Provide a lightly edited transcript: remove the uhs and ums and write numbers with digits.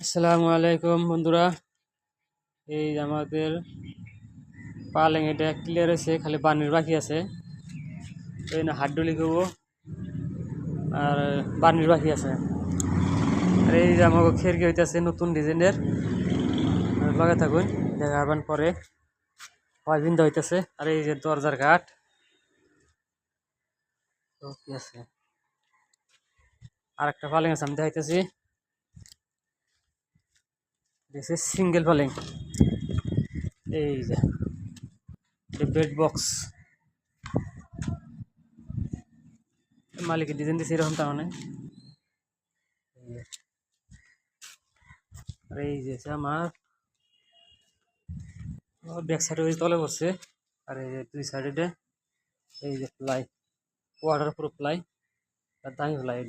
আসসালামু আলাইকুম বন্ধুরা। এই যে আমাদের পালেং এটা ক্লিয়ার হয়েছে, খালি বানির বাকি আছে। তো এই না হাড্ডুলি করবো আর বানির বাকি আছে। আর এই যে আমাকে খেরকি হইতেছে নতুন ডিজাইনের, লগে থাকুন দেখাবার পরে হয় বিন্দা হইতেছে। আর এই যে দরজার কাঠ তো কি আছে, আর একটা পালেং আছে আমি দেখাইতেছি। দিস ইজ সিঙ্গেল পালেং। এই যে বেড বক্স মালিকের ডিজাইন দিচ্ছে এরকম, তার মানে। আর এই যে আমার ব্যাক সাইডে ওই তলে বসছে। আর এই যে দুই সাইডে এই যে প্লাই, ওয়াটার প্রুফ প্লাই, আর দামি প্লাই।